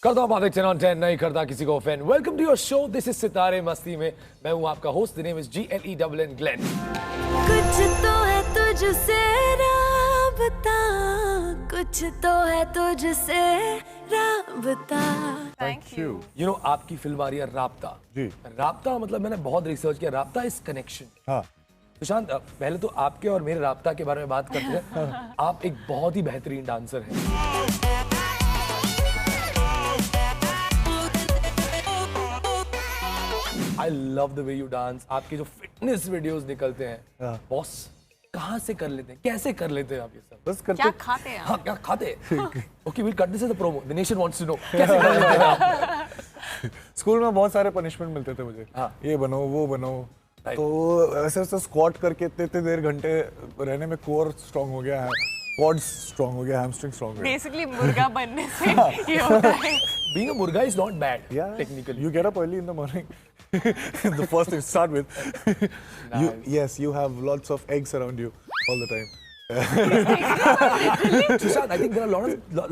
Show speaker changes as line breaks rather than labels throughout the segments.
करता हूँ बातें 10 on 10, नहीं करता किसी को offend. Welcome to your show, this is सितारे मस्ती में। मैं हूँ आपका host, the name is GLENN Glenn.
कुछ तो है तुझसे राबता, कुछ तो है तुझसे राबता।
Thank you.
यू नो, आपकी फिल्म आ रही है राब्ता।
जी।
राब्ता मतलब मैंने बहुत रिसर्च किया, राब्ता इज कनेक्शन।
हाँ।
सुशांत, पहले तो आपके और मेरे राब्ता के बारे में बात करते हैं। आप एक बहुत ही बेहतरीन डांसर हैं। I love the way you dance. आपके जो फिटनेस वीडियोस निकलते हैं, बॉस कहाँ से कर लेते हैं, कैसे कर लेते हैं आप ये सब?
बस करते।
क्या खाते हैं?
हाँ, क्या खाते हैं? Okay, we'll cut this as a promo. The nation wants to know. कैसे कर लेते हैं आप?
स्कूल में बहुत सारे पनिशमेंट मिलते थे मुझे।
हाँ।
ये बनो, वो बनो। तो ऐसे ऐसे स्क्वाट करके इतने देर घंटे रहने में कोर स्ट्रांग हो गया है, क्वाड्स स्ट्रांग हो गया, हैमस्ट्रिंग स्ट्रांग हो गया।
बेसिकली मुर्गा बनने से ये होता है।
Being a murga is not bad, technically.
You get up early in the morning. The first thing to start with.
Nice.
You have lots of eggs around you all the time.
Sushant, I think there are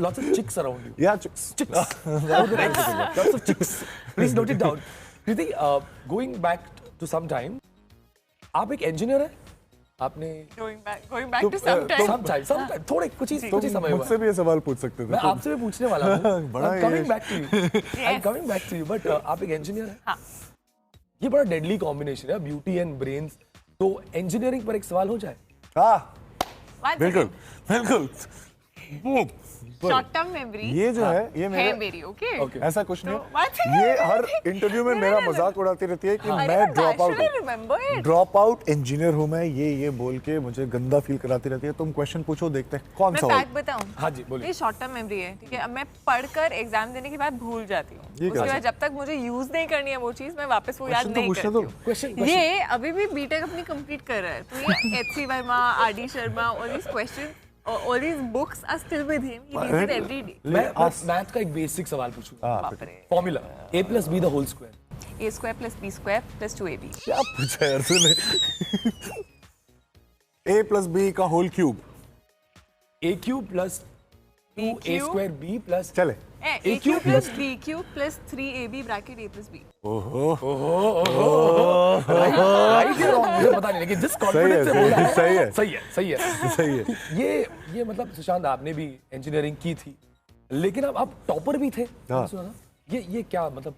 lots of chicks around you.
Yeah, chicks.
Lots of chicks. Please note it down. Kriti, going back to some time, आप एक engineer हैं? आपने
going back to sometime.
थोड़े कुछ ही समय हुआ।
मुझसे भी ये सवाल पूछ सकते थे।
मैं आपसे भी पूछने वाला हूँ।
बड़ा
I'm coming back to you. I'm coming back to you. But आप एक engineer हैं?
हाँ।
ये बड़ा deadly combination है, beauty and brains. तो engineering पर एक सवाल हो जाए?
हाँ,
One
बिल्कुल, बिल्कुल।
शॉर्ट टर्म मेमोरी
ये जो है, ये
है मेरी, ओके?
ऐसा कुछ नहीं।
one second,
ये
one
हर
second.
इंटरव्यू में मेरा मजाक उड़ाती रहती है कि
अरे
मैं
मैं
ड्रॉप आउट इंजीनियर हूँ मैं, ये बोल के मुझे गंदा फील कराती रहती है। तुम क्वेश्चन पूछो, देखते हैं कौन
मैं
सा
फैक्ट बताऊं?
हाँ जी, बोलिए।
ये शॉर्ट टर्म मेमोरी है, ठीक है? अब मैं पढ़कर एग्जाम देने के बाद भूल जाती हूँ।
ये
उसके
क्या
बाद जब तक मुझे यूज नहीं करनी है वो चीज, मैं वापस वो याद
Question तो
नहीं
पूछने
करती
दो।
हूँ।
Question.
ये अभी भी बीटेक अपनी कंप्लीट कर रहा है, तो ये HC Verma, RD Sharma, all these questions, all these books are still with him. He reads it every day.
मैं मैथ का एक बेसिक सवाल पूछूंगा।
बाप रे।
Formula A + B the whole square.
A square plus B square plus 2AB.
क्या पूछा यार तूने? A + B का whole cube.
A³ + 2A² B +
चले।
A cube plus B cube plus 3AB bracket A plus B.
Right या wrong मुझे पता नहीं, लेकिन जिस कॉन्फिडेंस से बोला है
सही है।
सही है। ये मतलब सुशांत, आपने भी इंजीनियरिंग की थी, लेकिन अब आप टॉपर भी थे।
हाँ।
सुना ना? ये क्या मतलब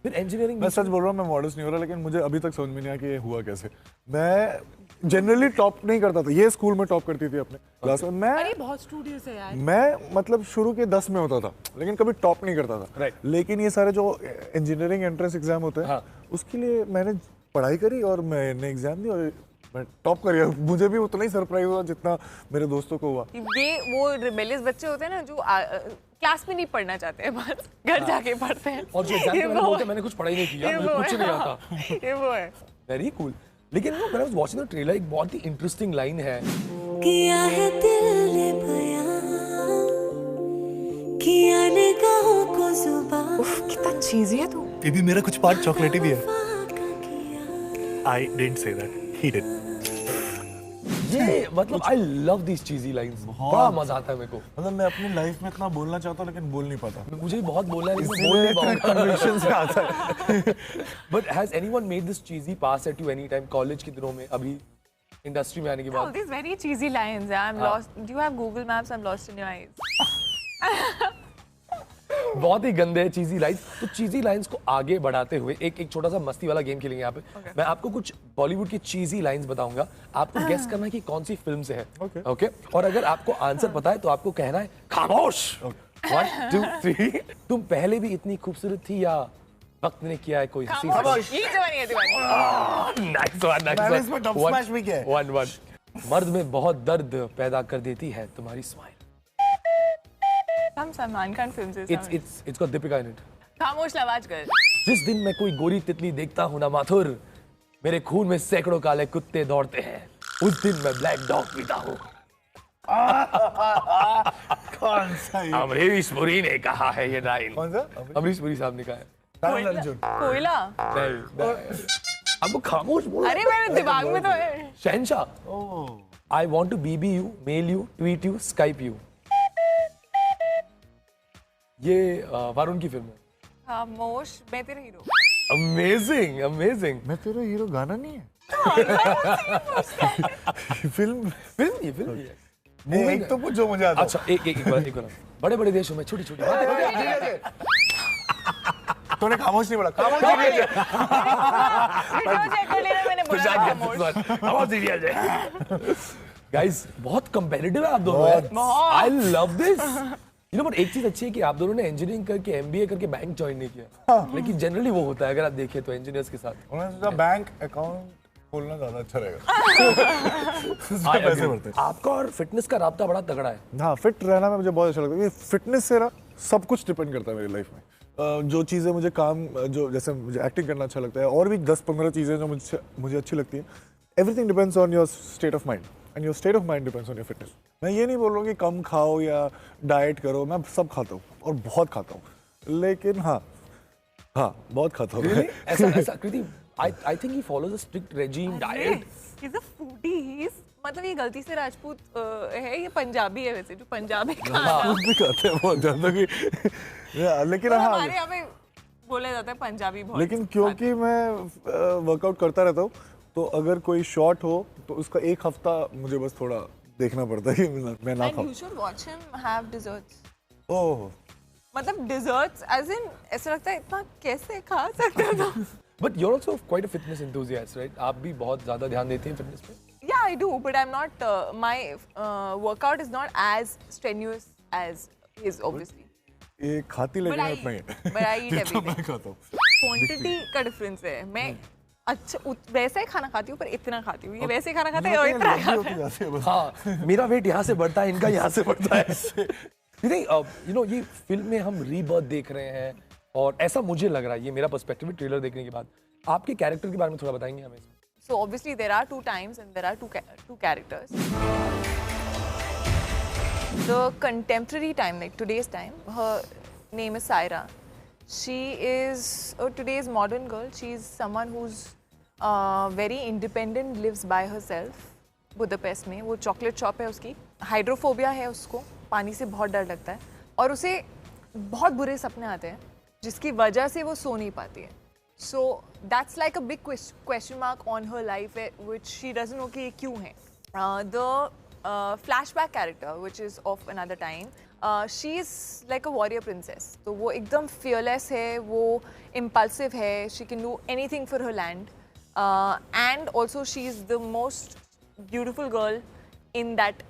फिर इंजीनियरिंग?
मैं सच बोल रहा हूँ, मैं मॉडर्स नहीं हो रहा, लेकिन मुझे अभी तक समझ में नहीं आया कि ये हुआ कैसे। मैं जनरली टॉप नहीं करता था, ये स्कूल में टॉप करती थी अपने क्लास में।
अरे बहुत स्टूडियोस है यार।
मैं मतलब शुरू के 10 में होता था, लेकिन कभी टॉप नहीं करता था।
Right.
लेकिन ये सारे जो इंजीनियरिंग एंट्रेंस एग्जाम होते हैं,
हाँ।
उसके लिए मैंने पढ़ाई करी और मैंने एग्जाम दी और मैं टॉप कर गया। मुझे भी उतना ही सरप्राइज हुआ जितना मेरे दोस्तों को हुआ।
ये वो रिबेलियस बच्चे होते हैं ना, जो क्लास में नहीं पढ़ना चाहते हैं, बस घर जाके पढ़ते हैं।
और जो एग्जाम
ये
में
वो
बोलते
है।
मैंने कुछ पढ़ाई नहीं किया,
ये
मुझे
वो
कुछ
है,
नहीं
हाँ।
आता।
ये वो है।
Very cool. लेकिन वो मैंने वाचिंग द ट्रेलर, एक बहुत ही इंटरेस्टिंग लाइन है।
किया है दिल ने बयां, किया निगाहों को जुबान,
उफ, कितना चीज़ी है तू।
ये भी मेरा कुछ पार्ट चॉकलेटी भी है।
वाका किया।
I didn't say that. He did.
ये मतलब आई लव दिस चीजी लाइंस, बड़ा मजा आता है मेरे को।
मतलब मैं अपनी लाइफ में इतना बोलना चाहता हूँ, लेकिन बोल नहीं पाता।
मुझे भी बहुत बोलना है, लेकिन मैं बोल नहीं पाऊंगा।
कन्विक्शन से आता है।
But has anyone made this cheesy pass at you any time? College के दिनों में, अभी इंडस्ट्री में आने के
All
बाद?
these very cheesy lines. I'm lost. Do you have Google Maps? I'm lost in your eyes.
बहुत ही गंदे चीजी लाइंस। तो चीजी लाइंस को आगे बढ़ाते हुए एक छोटा सा मस्ती वाला गेम खेलेंगे यहाँ पे। मैं आपको कुछ बॉलीवुड की चीजी लाइंस बताऊंगा, आपको गेस करना है कि कौन सी फिल्म से है। ओके? और अगर आपको आंसर पता है तो आपको कहना है खामोश। 1 2 3। तुम पहले भी इतनी खूबसूरत थी या वक्त ने किया है कोई हंसी?
ये जवानी है दीवानी।
नाइस वन,
मैंने इसमें डब स्मैश भी किया है।
1-1। मर्द में बहुत दर्द पैदा कर देती है तुम्हारी स्माइल।
हम सलमान खान फिल्म से।
It's got Deepika in it.
खामोश आवाज कर।
जिस दिन मैं कोई गोरी तितली देखता हूँ ना माथुर, मेरे खून में सैकड़ों काले कुत्ते दौड़ते हैं, उस दिन मैं ब्लैक डॉग पीता हूँ।
कौन सा ये?
अमरीश पुरी ने कहा है ये लाइन।
कौन सा?
अमरीश पुरी साहब ने कहा है।
तारन अर्जुन।
कोयला।
नहीं। अब वो खामोश बोल।
अरे मेरे दिमाग में तो है।
शहनशाह। I want to BB you, mail you, tweet you, Skype you. ये वरुण की फिल्म है।
हाँ, मोश, मैं तेरा हीरो।
Amazing amazing.
मैं तेरा हीरो गाना नहीं है। फिल्म
फिल्म ही है।
एक तो पूछो मुझे आता।
अच्छा एक बार बड़े बड़े देशों में छोटी छोटी बातें।
तूने खामोश नहीं बोला, खामोश नहीं बोला।
मैंने बोला था मोश।
गाइस बहुत कंपेटिटिव है आप दोनों यार। I love this. You know but एक चीज अच्छी है कि आप दोनों ने इंजीनियरिंग करके एमबीए करके बैंक ज्वाइन नहीं किया, लेकिन जनरली वो होता है अगर आप देखें तो इंजीनियर्स के साथ।
उन्होंने सोचा बैंक अकाउंट खोलना ज्यादा अच्छा रहेगा। उसमें पैसे बढ़ते हैं।
आपका और फिटनेस का राब्ता बड़ा तगड़ा है।
हाँ, फिट रहना में मुझे बहुत अच्छा लगता है। ये फिटनेस से ना सब कुछ डिपेंड करता है मेरी लाइफ में। जो चीज़ें मुझे जो जैसे मुझे एक्टिंग करना अच्छा लगता है और भी 10-15 चीज़ें जो मुझे अच्छी लगती हैं, everything depends on your state of mind and your state of mind depends on your fitness. मैं ये नहीं बोल रहा हूँ कि कम खाओ या डाइट करो, मैं सब खाता हूँ और बहुत खाता हूँ, लेकिन हाँ बहुत खाता हूँ।
ऐसा कृति I think he follows a strict regime diet.
He's a foodie. मतलब ये गलती से राजपूत है, ये पंजाबी है वैसे, जो पंजाबी खाना
भी खाते हैं बहुत ज़्यादा कि लेकिन हाँ,
हमारे यहाँ पे बोला जाता है पंजाबी बहुत।
लेकिन क्योंकि मैं वर्कआउट करता रहता हूँ, तो अगर कोई शॉट हो तो उसका एक हफ्ता मुझे बस थोड़ा देखना पड़ता है कि मैं ना खाऊं।
You should watch him have desserts.
ओह,
मतलब desserts as in ऐसा लगता है इतना कैसे खा सकते हो?
But you're also quite a fitness enthusiast, right? आप भी बहुत ज़्यादा ध्यान देती हैं फिटनेस पे?
Yeah, I do, but I'm not. My workout is not as strenuous as his, obviously.
ये खाती लेकिन
But
उतना ही है।
but I eat
जितना
everything.
मैं खाता हूँ।
क्वांटिटी का डिफरेंस है। मैं अच्छा वैसा ही खाना खाती हूँ पर इतना खाती हूँ। ये वैसे ही खाना खाता है और इतना खाता है।
हाँ, मेरा वेट यहाँ से बढ़ता है, इनका यहाँ से बढ़ता है। You know, ये फिल्म में हम रीबर्थ देख रहे हैं और ऐसा मुझे लग रहा है, ये मेरा पर्सपेक्टिव है ट्रेलर देखने के बाद। आपके कैरेक्टर के बारे में थोड़ा बताएंगे हमें?
So obviously there are two times and there are two characters. The contemporary time, like today's time, her name is Saira. She is today's modern girl. She's someone who's very independent, lives by herself. Budapest में वो chocolate shop है उसकी। Hydrophobia है उसको, पानी से बहुत डर लगता है और उसे बहुत बुरे सपने आते हैं जिसकी वजह से वो सो नहीं पाती है। So that's like a big question mark on her life, which she doesn't know कि ये क्यों है। The flashback character, which is of another time, she is like a warrior princess. तो वो एकदम fearless है, वो impulsive है, she can do anything for her land, and also she is the most beautiful girl in that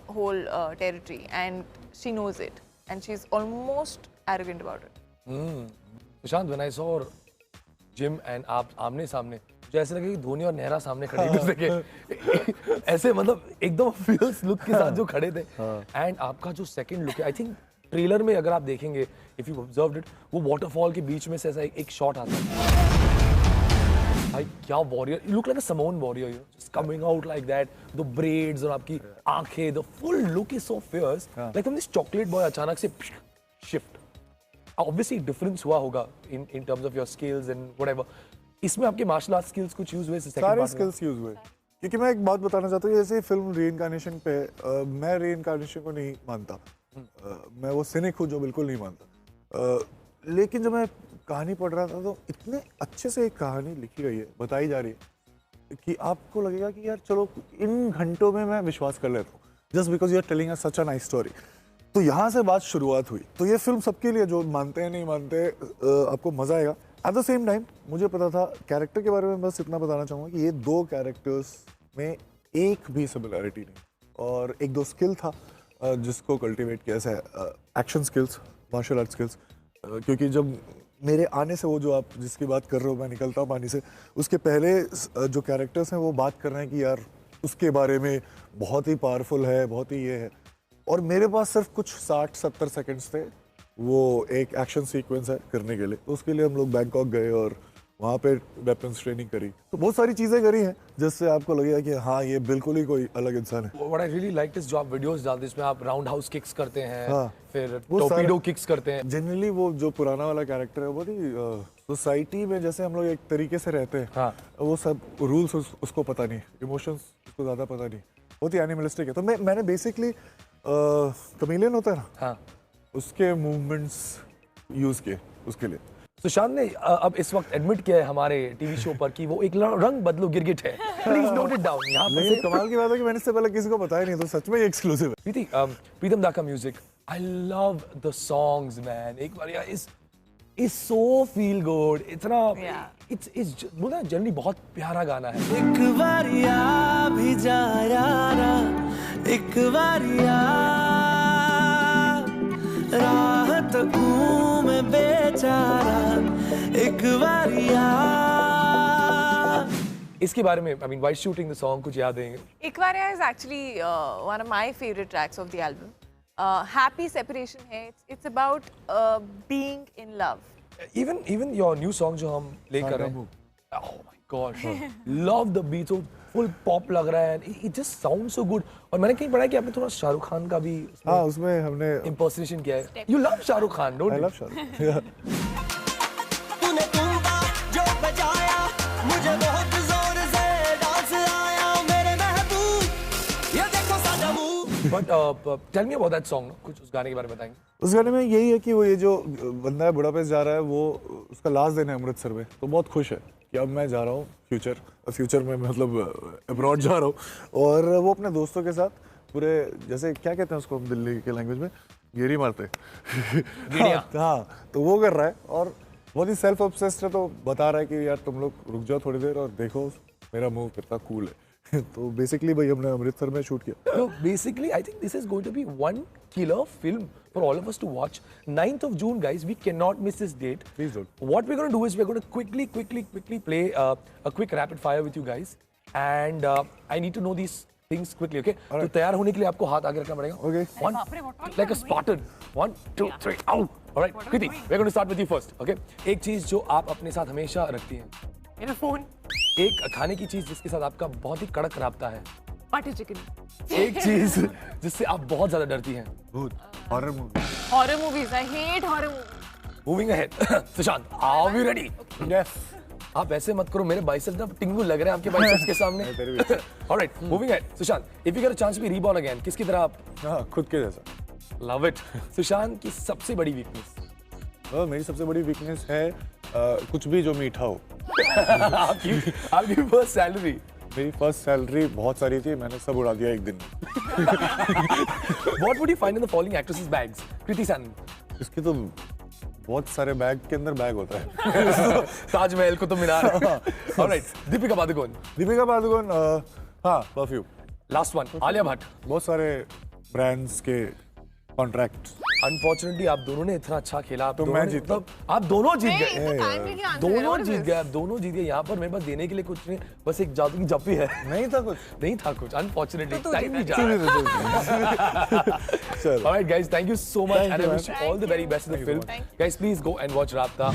whole territory, and she knows it, and she's almost arrogant about it.
Sushant, when I saw gym and आप आमने सामने, मुझे ऐसा लगा कि धोनी और नेहरा सामने खड़े एक दूसरे के ऐसे, मतलब एकदम फियर्स लुक के साथ जो खड़े थे। एंड आपका जो सेकंड लुक है, आई थिंक ट्रेलर में अगर आप देखेंगे, इफ यू ऑब्जर्व्ड इट, वो वाटरफॉल के बीच में से ऐसा एक शॉट आता है। भाई क्या warrior, you look like a Samoan warrior, you know, just coming out like that, the braids और आपकी आंखें, the full look is so fierce, like from this chocolate boy अचानक से शिफ्ट। Obviously difference हुआ होगा in terms of your skills and whatever. इसमें आपके martial arts skills कुछ use हुए?
सारे skills use हुए, क्योंकि मैं एक बात बताना चाहता हूँ, जैसे फिल्म रीइंकार्नेशन पे मैं रीइंकार्नेशन को नहीं मानता, मैं वो सिनिक हूँ जो बिल्कुल नहीं मानता, लेकिन जब मैं कहानी पढ़ रहा था तो इतने अच्छे से एक कहानी लिखी गई है, बताई जा रही है कि आपको लगेगा कि यार चलो इन घंटों में मैं विश्वास कर लेता हूँ, just because you are telling us such a nice story. तो यहाँ से बात शुरुआत हुई। तो ये फिल्म सबके लिए, जो मानते हैं नहीं मानते, आपको मज़ा आएगा। एट द सेम टाइम मुझे पता था, कैरेक्टर के बारे में बस इतना बताना चाहूँगा कि ये दो कैरेक्टर्स में एक भी सिमिलैरिटी नहीं, और एक दो स्किल था जिसको कल्टिवेट किया, जैसे action skills, martial art skills, क्योंकि जब मेरे आने से वो जो आप जिसकी बात कर रहे हो, मैं निकलता हूँ पानी से, उसके पहले जो कैरेक्टर्स हैं वो बात कर रहे हैं कि यार उसके बारे में बहुत ही पावरफुल है, बहुत ही ये है, और मेरे पास सिर्फ कुछ 60-70 सेकंड्स थे वो एक एक्शन सीक्वेंस है करने के लिए। तो उसके लिए हम लोग बैंकॉक गए और वहाँ पे वेपन्स ट्रेनिंग करी, तो बहुत सारी चीज़ें करी हैं जिससे आपको लगेगा कि हाँ ये बिल्कुल ही कोई अलग इंसान है।
What I really liked is जो आप वीडियोस डालते हैं, इसमें आप राउंड हाउस किक्स करते हैं,
हाँ,
फिर टॉर्पीडो किक्स करते हैं।
जनरली वो जो पुराना वाला कैरेक्टर है, वो नहीं, सोसाइटी में जैसे हम लोग एक तरीके से रहते हैं,
हाँ,
वो सब रूल्स उसको पता नहीं, इमोशंस उसको ज़्यादा पता नहीं, बहुत ही एनिमलिस्टिक है। तो मैंने बेसिकली कमीलियन होता है ना,
हाँ,
उसके मूवमेंट्स यूज किए उसके लिए।
सुशांत ने अब इस वक्त एडमिट किया है हमारे टीवी शो पर कि वो एक रंग बदलू गिरगिट है। Please note it down. यहाँ पर
लेकिन कमाल की बात है कि मैंने इससे पहले किसी को बताया नहीं, तो सच में एक्सक्लूसिव है।
प्रीति, प्रीतम दा का music, I love the songs man. एक बार यार इज सो फील गुड, इतना इट्स बोलना जनरली बहुत प्यारा गाना है।
एक बारिया भी जा यारा, एक बारिया राहत घूमे बेचारा, एक बारिया।
इसके बारे में I mean while shooting the song कुछ याद है?
Ikvaria is actually one of my favorite tracks of the album. Happy separation है. It's about being in love.
Even your new song जो हम लेकर हैं, oh my gosh, love the beat, so full pop लग रहा है, it just sounds so good. और मैंने कहीं पढ़ा है कि आपने थोड़ा शाहरुख खान का भी
हाँ, उसमें हमने
impersonation किया है। You love Shahrukh Khan, don't
I
you?
Love Shahrukh.
तूने तुंबा जो बजाया, मुझे बहुत जोर से डांस आया, मेरे महबूब, ये देखो साजा मुंह।
But tell me about that song, कुछ उस गाने के बारे में बताएंगे?
उस गाने में यही है कि वो ये जो बंदा है बुढ़ापेस जा रहा है, वो उसका लास्ट दिन है अमृतसर में, तो बहुत खुश है कि अब मैं जा रहा हूँ फ्यूचर में, मतलब अब्रॉड जा रहा हूँ। और वो अपने दोस्तों के साथ पूरे, जैसे क्या कहते हैं उसको दिल्ली के लैंग्वेज में, गेरी मारते हाँ, तो वो कर रहा है और बहुत ही सेल्फ ऑब्सेस्ड है, तो बता रहा है कि यार तुम लोग रुक जाओ थोड़ी देर और देखो मेरा मूव कितना कूल है। तो बेसिकली भाई हमने अमृतसर में शूट किया।
So basically, I think this is going to be one killer film for all of us to watch. 9th of June, guys, we cannot miss this date.
Please don't.
What we're going to do is we're going to quickly play a quick rapid fire with you guys, and I need to know these things quickly, okay? तो तैयार होने के लिए आपको हाथ आगे रखना पड़ेगा.
Okay.
One, like a Spartan. 1, 2, 3, out. All right, Kriti, we're going to start with you first, okay? एक चीज जो आप अपने साथ हमेशा रखती हैं.
मेरा phone.
एक खाने की चीज जिसके साथ आपका बहुत ही कड़क राब्ता है.
Butter chicken.
एक चीज जिससे आप बहुत ज्यादा डरती हैं.
भूत, horror movie.
Horror movies. I hate horror movies.
Moving ahead. Sushant, are we ready?
Yes.
आप ऐसे मत करो, मेरे बाइसेप्स ना टिंगू लग रहे हैं आपके बाइसेप्स के सामने. All right, moving ahead. Sushant, if you get a chance to be reborn again, किसकी तरह आप?
हाँ, खुद के जैसा।
Love it. सुशांत की सबसे बड़ी वीकनेस?
मेरी सबसे बड़ी वीकनेस है कुछ भी जो मीठा हो।
आपकी फर्स्ट सैलरी?
मेरी फर्स्ट सैलरी बहुत सारी थी, मैंने सब उड़ा दिया एक दिन में।
What would you find in the following actresses' bags? Kriti Sanon.
इसके तो बहुत सारे बैग के अंदर बैग होता है।
ताजमहल को तो मीनार. All right, Deepika Padukone.
दीपिका पादुकोण, हाँ, perfume.
Last one, Alia Bhatt.
बहुत सारे ब्रांड्स के कॉन्ट्रैक्ट।
अनफॉर्चुनेटली आप दोनों ने इतना अच्छा खेला, आप
तो
दोनों
मैं
ने-
जीता।
मतलब आप दोनों जीत
Hey,
गए.
it's a time-taking answer.
दोनों
What is
जीत
this?
गए, आप दोनों जीत गए. यहाँ पर मेरे पास देने के लिए कुछ नहीं, बस एक जादू की जप्पी है.
नहीं था कुछ।
नहीं था कुछ, अनफॉर्चुनेटली
तू
टाइम नहीं
जीता.
जा रहा.
चलो।
All right, guys, thank you so much,
Thank
and I
you,
wish you
man.
all the very best in the film.
Thank you.
Guys, please go and watch Rabta.